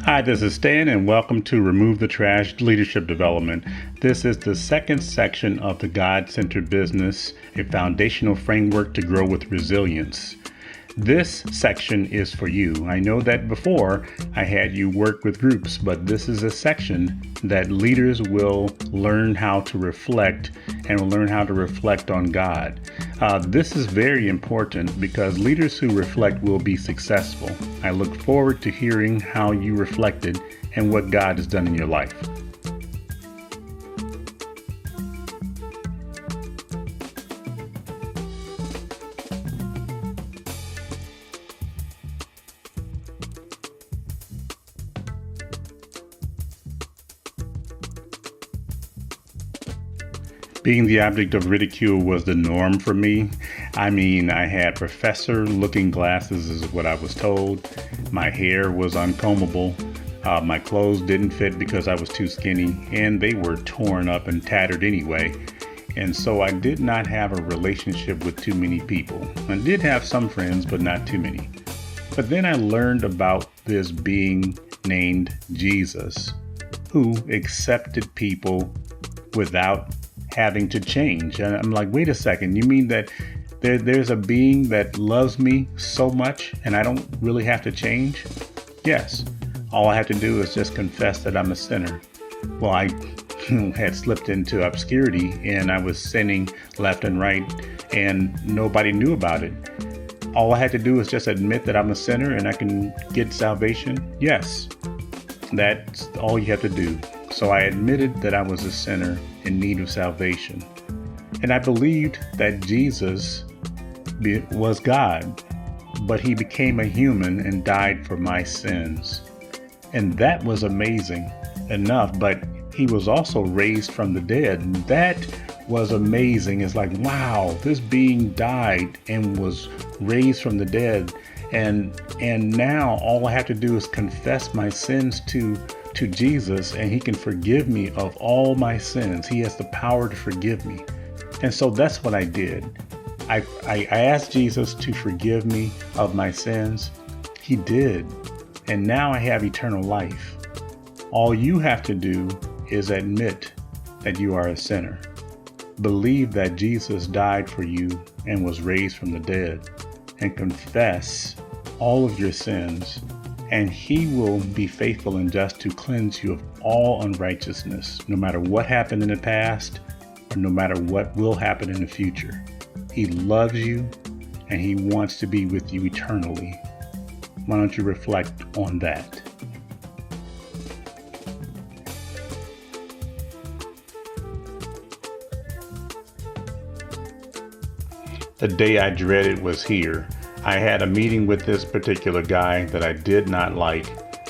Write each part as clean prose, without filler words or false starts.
Hi, this is Stan, and welcome to Remove the Trash Leadership Development. This is the second section of the God-Centered Business, a foundational framework to grow with resilience. This section is for you. I know that before I had you work with groups, but this is a section that leaders will learn how to reflect and will learn how to reflect on God. This is very important because leaders who reflect will be successful. I look forward to hearing how you reflected and what God has done in your life. Being the object of ridicule was the norm for me. I mean, I had professor-looking glasses is what I was told. My hair was uncombable. My clothes didn't fit because I was too skinny, and they were torn up and tattered anyway. And so I did not have a relationship with too many people. I did have some friends, but not too many. But then I learned about this being named Jesus, who accepted people without having to change. And I'm like, wait a second, you mean that there's a being that loves me so much and I don't really have to change? Yes. All I have to do is just confess that I'm a sinner. Well, I had slipped into obscurity and I was sinning left and right and nobody knew about it. All I had to do is just admit that I'm a sinner and I can get salvation. Yes. That's all you have to do. So I admitted that I was a sinner in need of salvation. And I believed that Jesus was God, but he became a human and died for my sins. And that was amazing enough, but he was also raised from the dead. And that was amazing. It's like, wow, this being died and was raised from the dead. And now all I have to do is confess my sins to Jesus, and he can forgive me of all my sins. He has the power to forgive me. And so that's what I did. I asked Jesus to forgive me of my sins. He did. And now I have eternal life. All you have to do is admit that you are a sinner. Believe that Jesus died for you and was raised from the dead, and confess all of your sins, and he will be faithful and just to cleanse you of all unrighteousness, no matter what happened in the past or no matter what will happen in the future. He loves you and he wants to be with you eternally. Why don't you reflect on that? The day I dreaded was here. I had a meeting with this particular guy that I did not like,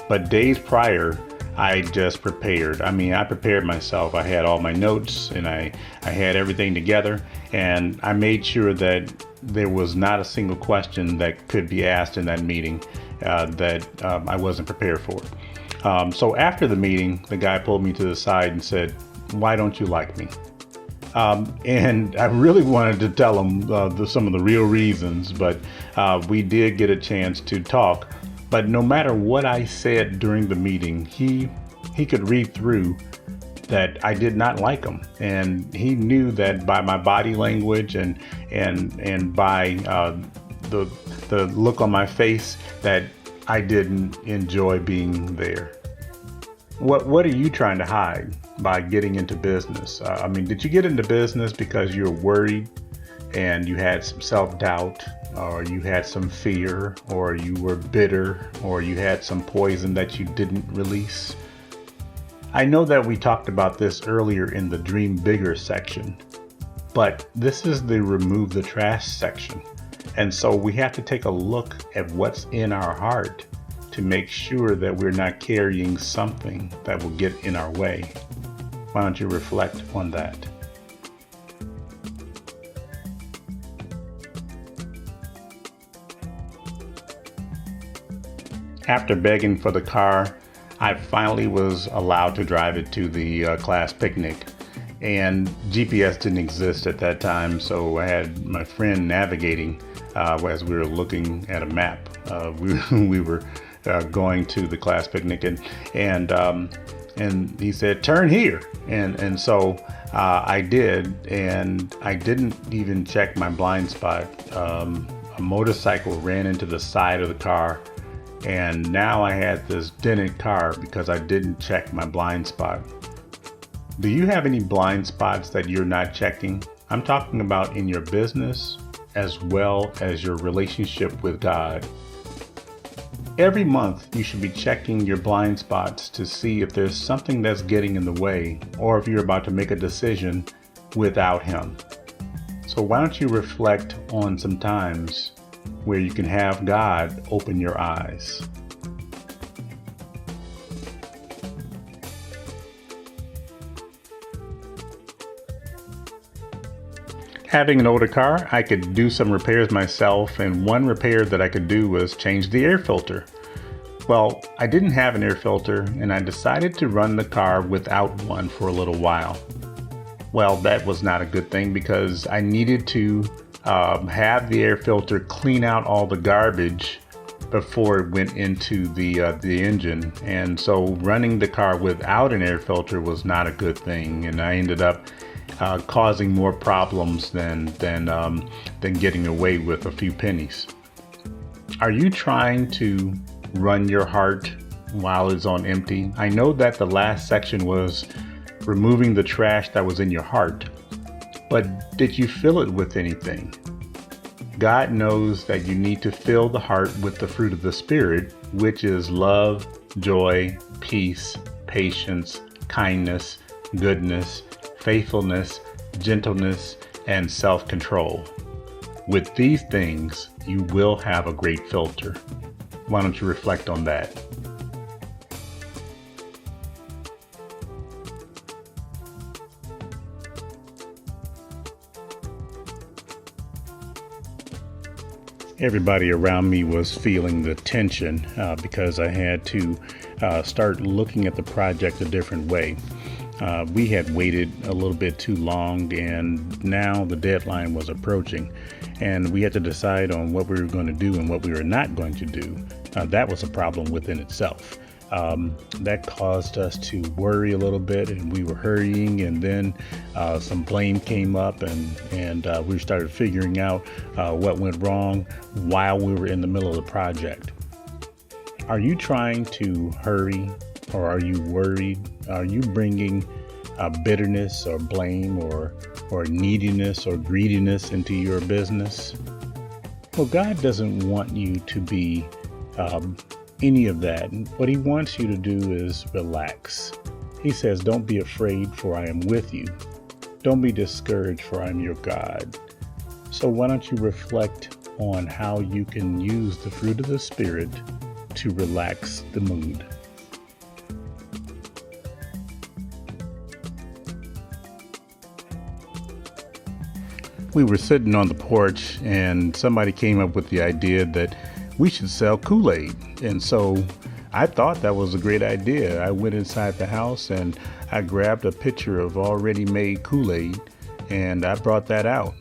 but days prior, I just prepared. I prepared myself. I had all my notes and I had everything together, and I made sure that there was not a single question that could be asked in that meeting that I wasn't prepared for. So after the meeting, the guy pulled me to the side and said, "Why don't you like me?" And I really wanted to tell him some of the real reasons, but we did get a chance to talk. But no matter what I said during the meeting, he could read through that I did not like him, and he knew that by my body language and by the look on my face that I didn't enjoy being there. What are you trying to hide by getting into business? Did you get into business because you're worried and you had some self-doubt, or you had some fear, or you were bitter, or you had some poison that you didn't release? I know that we talked about this earlier in the Dream Bigger section, but this is the Remove the Trash section. And so we have to take a look at what's in our heart to make sure that we're not carrying something that will get in our way. Why don't you reflect on that? After begging for the car, I finally was allowed to drive it to the class picnic. And GPS didn't exist at that time, so I had my friend navigating as we were looking at a map. We were going to the class picnic, and he said, "Turn here," and so I did, and I didn't even check my blind spot. A motorcycle ran into the side of the car, and now I had this dented car because I didn't check my blind spot. Do you have any blind spots that you're not checking? I'm talking about in your business as well as your relationship with God. Every month, you should be checking your blind spots to see if there's something that's getting in the way, or if you're about to make a decision without Him. So why don't you reflect on some times where you can have God open your eyes? Having an older car, I could do some repairs myself, and one repair that I could do was change the air filter. Well, I didn't have an air filter, and I decided to run the car without one for a little while. Well, that was not a good thing because I needed to have the air filter clean out all the garbage before it went into the engine, and so running the car without an air filter was not a good thing, and I ended up causing more problems than getting away with a few pennies. Are you trying to run your heart while it's on empty? I know that the last section was removing the trash that was in your heart, but did you fill it with anything? God knows that you need to fill the heart with the fruit of the Spirit, which is love, joy, peace, patience, kindness, goodness, faithfulness, gentleness, and self-control. With these things, you will have a great filter. Why don't you reflect on that? Everybody around me was feeling the tension because I had to start looking at the project a different way. We had waited a little bit too long, and now the deadline was approaching, and we had to decide on what we were going to do and what we were not going to do. That was a problem within itself. That caused us to worry a little bit, and we were hurrying, and then some blame came up, and we started figuring out what went wrong while we were in the middle of the project. Are you trying to hurry, or are you worried? Are you bringing bitterness or blame or neediness or greediness into your business? Well, God doesn't want you to be any of that. What He wants you to do is relax. He says, "Don't be afraid, for I am with you. Don't be discouraged, for I am your God." So why don't you reflect on how you can use the fruit of the Spirit to relax the mood? We were sitting on the porch, and somebody came up with the idea that we should sell Kool-Aid. And so I thought that was a great idea. I went inside the house and I grabbed a pitcher of already made Kool-Aid, and I brought that out.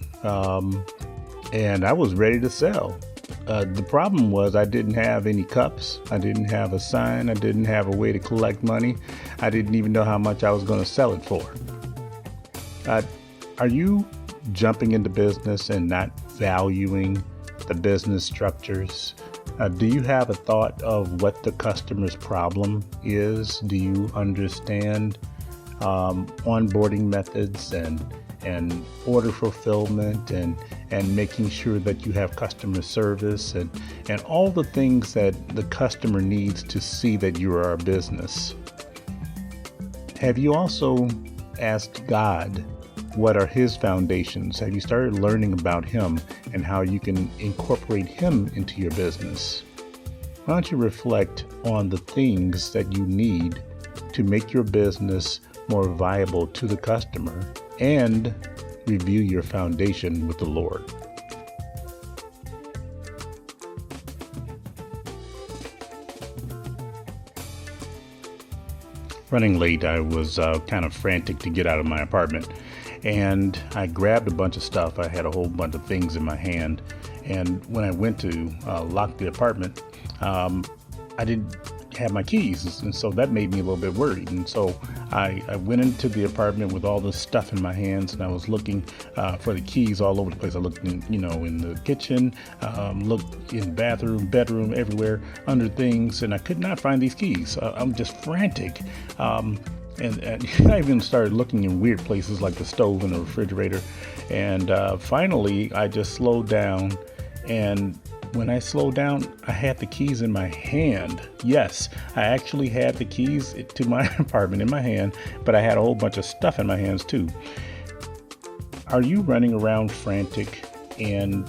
And I was ready to sell. The problem was I didn't have any cups. I didn't have a sign. I didn't have a way to collect money. I didn't even know how much I was going to sell it for. Are you jumping into business and not valuing the business structures? Do you have a thought of what the customer's problem is? Do you understand onboarding methods and order fulfillment and making sure that you have customer service and all the things that the customer needs to see that you are a business? Have you also asked God what are His foundations? Have you started learning about Him and how you can incorporate Him into your business? Why don't you reflect on the things that you need to make your business more viable to the customer and review your foundation with the Lord? Running late, I was kind of frantic to get out of my apartment, and I grabbed a bunch of stuff. I had a whole bunch of things in my hand, and when I went to lock the apartment, I didn't have my keys. And so that made me a little bit worried. And so I went into the apartment with all this stuff in my hands, and I was looking for the keys all over the place. I looked in the kitchen, looked in the bedroom, everywhere, under things, and I could not find these keys. I'm just frantic. And I even started looking in weird places like the stove and the refrigerator. And finally, I just slowed down. And when I slowed down, I had the keys in my hand. Yes, I actually had the keys to my apartment in my hand, but I had a whole bunch of stuff in my hands too. Are you running around frantic and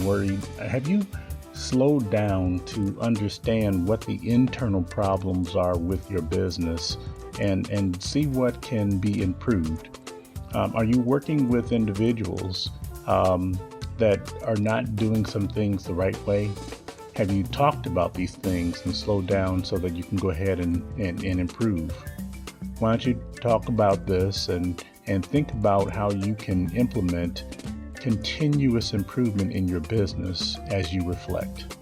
worried? Have you slowed down to understand what the internal problems are with your business and see what can be improved? Are you working with individuals that are not doing some things the right way? Have you talked about these things and slowed down so that you can go ahead and improve? Why don't you talk about this and think about how you can implement continuous improvement in your business as you reflect?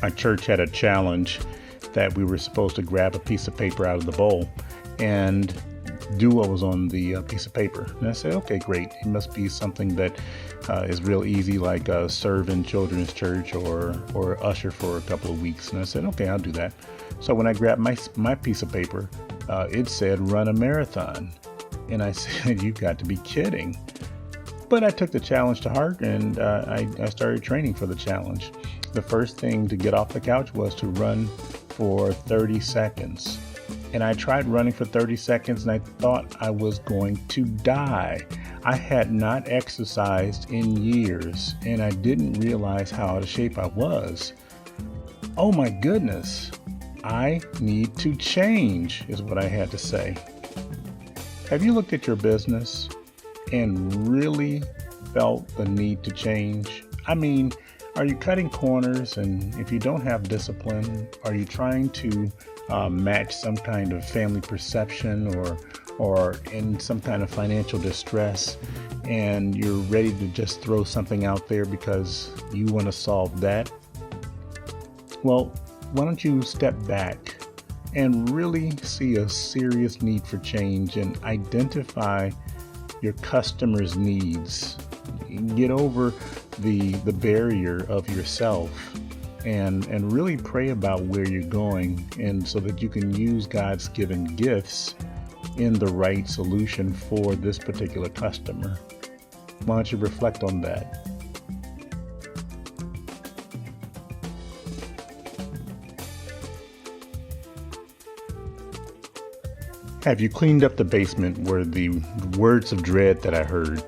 My church had a challenge that we were supposed to grab a piece of paper out of the bowl and do what was on the piece of paper. And I said, okay, great. It must be something that is real easy, like serve in children's church or usher for a couple of weeks. And I said, okay, I'll do that. So when I grabbed my piece of paper, it said run a marathon. And I said, you've got to be kidding. But I took the challenge to heart, and I started training for the challenge. The first thing to get off the couch was to run for 30 seconds. And I tried running for 30 seconds and I thought I was going to die. I had not exercised in years and I didn't realize how out of shape I was. Oh my goodness, I need to change, is what I had to say. Have you looked at your business and really felt the need to change? I mean, are you cutting corners? And if you don't have discipline, are you trying to match some kind of family perception or in some kind of financial distress, and you're ready to just throw something out there because you want to solve that? Well, why don't you step back and really see a serious need for change and identify your customers' needs. Get over the barrier of yourself and really pray about where you're going, and so that you can use God's given gifts in the right solution for this particular customer. Why don't you reflect on that? Have you cleaned up the basement were the words of dread that I heard,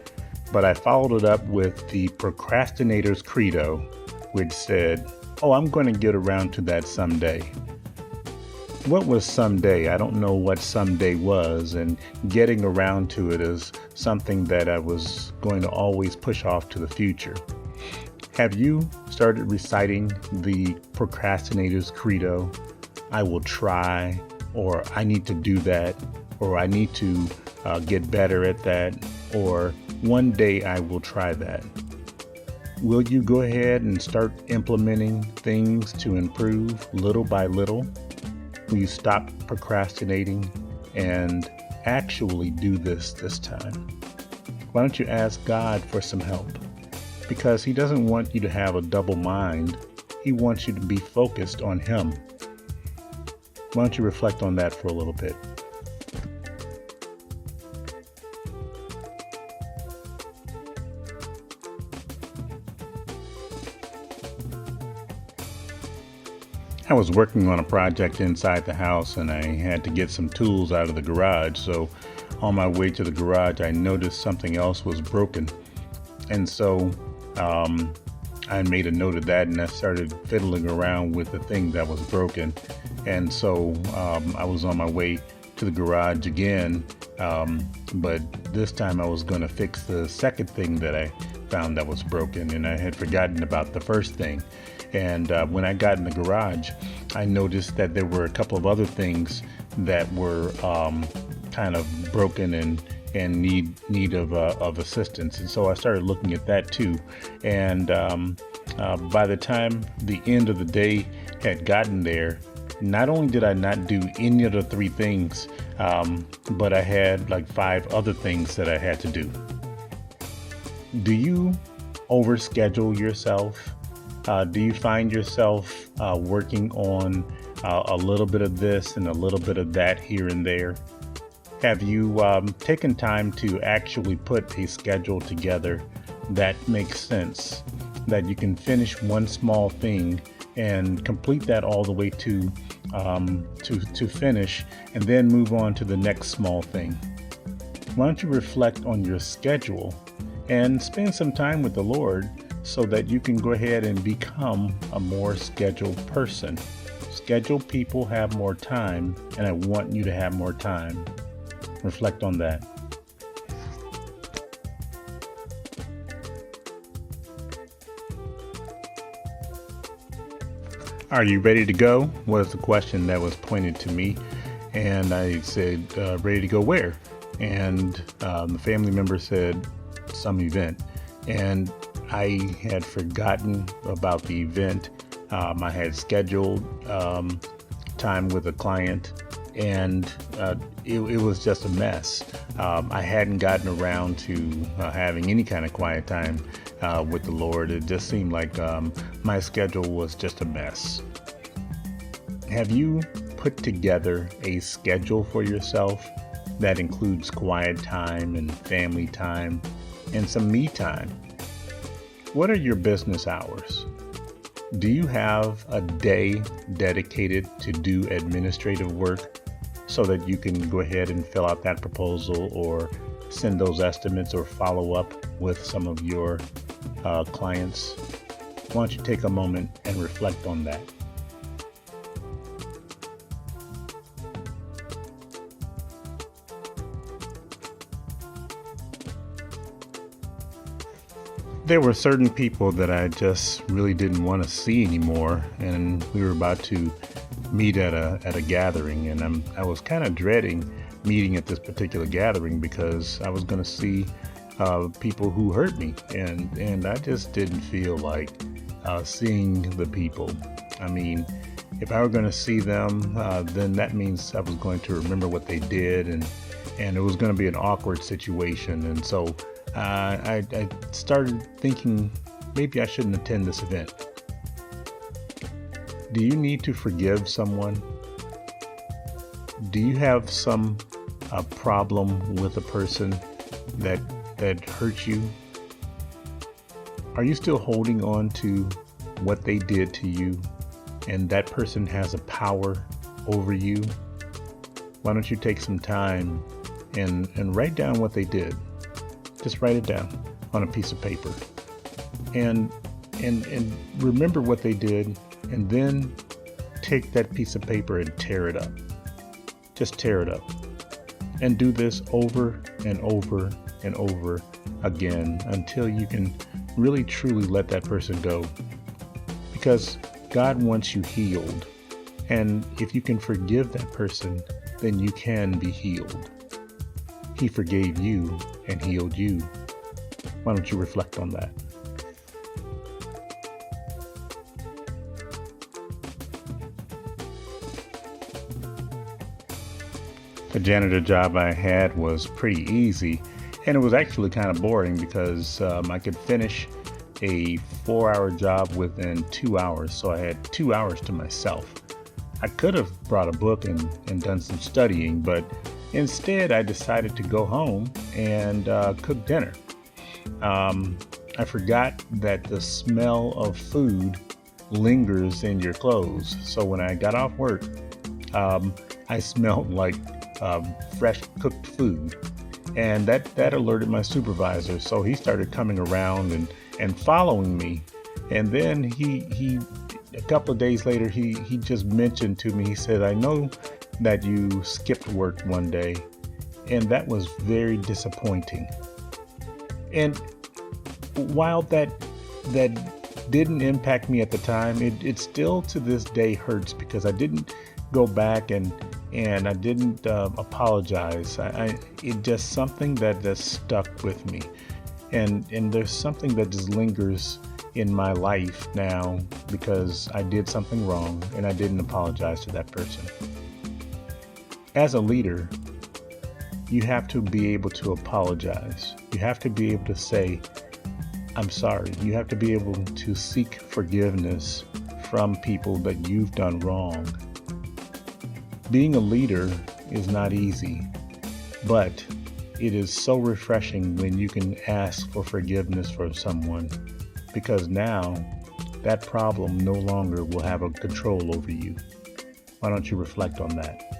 but I followed it up with the Procrastinators credo, which said, "Oh, I'm going to get around to that someday." What was someday? I don't know what someday was, and getting around to it is something that I was going to always push off to the future. Have you started reciting the Procrastinators credo? I will try, or I need to do that, or I need to get better at that, or one day I will try that. Will you go ahead and start implementing things to improve little by little? Will you stop procrastinating and actually do this time? Why don't you ask God for some help? Because He doesn't want you to have a double mind. He wants you to be focused on Him. Why don't you reflect on that for a little bit? I was working on a project inside the house and I had to get some tools out of the garage. So on my way to the garage, I noticed something else was broken. And so I made a note of that and I started fiddling around with the thing that was broken. And so I was on my way to the garage again. But this time I was going to fix the second thing that I found that was broken, and I had forgotten about the first thing. And when I got in the garage, I noticed that there were a couple of other things that were kind of broken and need of assistance. And so I started looking at that too. And by the time the end of the day had gotten there, not only did I not do any of the three things, but I had like 5 other things that I had to do. Do you overschedule yourself? Do you find yourself working on a little bit of this and a little bit of that here and there? Have you taken time to actually put a schedule together that makes sense, that you can finish one small thing and complete that all the way to finish, and then move on to the next small thing? Why don't you reflect on your schedule and spend some time with the Lord so that you can go ahead and become a more scheduled person? Scheduled people have more time, and I want you to have more time. Reflect on that. Are you ready to go? Was the question that was pointed to me. And I said, ready to go where? And the family member said, some event. And I had forgotten about the event. I had scheduled time with a client, and it was just a mess. I hadn't gotten around to having any kind of quiet time with the Lord. It just seemed like my schedule was just a mess. Have you put together a schedule for yourself that includes quiet time and family time and some me time? What are your business hours? Do you have a day dedicated to do administrative work so that you can go ahead and fill out that proposal or send those estimates or follow up with some of your clients? Why don't you take a moment and reflect on that? There were certain people that I just really didn't want to see anymore, and we were about to meet at a gathering, and I was kind of dreading meeting at this particular gathering because I was going to see people who hurt me, and I just didn't feel like seeing the people. I mean, if I were going to see them, then that means I was going to remember what they did, and it was going to be an awkward situation. And so I started thinking maybe I shouldn't attend this event. Do you need to forgive someone? Do you have some problem with a person that hurt you? Are you still holding on to what they did to you, and that person has a power over you? Why don't you take some time and write down what they did? Just write it down on a piece of paper, and remember what they did, and then take that piece of paper and tear it up. Just tear it up, and do this over and over and over again until you can really truly let that person go, because God wants you healed, and if you can forgive that person, then you can be healed. He forgave you and healed you. Why don't you reflect on that? The janitor job I had was pretty easy, and it was actually kind of boring because I could finish a 4-hour job within 2 hours, so I had 2 hours to myself. I could have brought a book and done some studying, but instead I decided to go home and cook dinner. I forgot that the smell of food lingers in your clothes, so when I got off work, I smelled like fresh cooked food, and that alerted my supervisor, so he started coming around and following me. And then he a couple of days later, he just mentioned to me, he said, "I know that you skipped work one day," and that was very disappointing. And while that didn't impact me at the time, it still to this day hurts, because I didn't go back and and I didn't apologize. It just something that just stuck with me, and there's something that just lingers in my life now because I did something wrong and I didn't apologize to that person. As a leader, you have to be able to apologize. You have to be able to say, I'm sorry. You have to be able to seek forgiveness from people that you've done wrong. Being a leader is not easy, but it is so refreshing when you can ask for forgiveness for someone, because now that problem no longer will have a control over you. Why don't you reflect on that?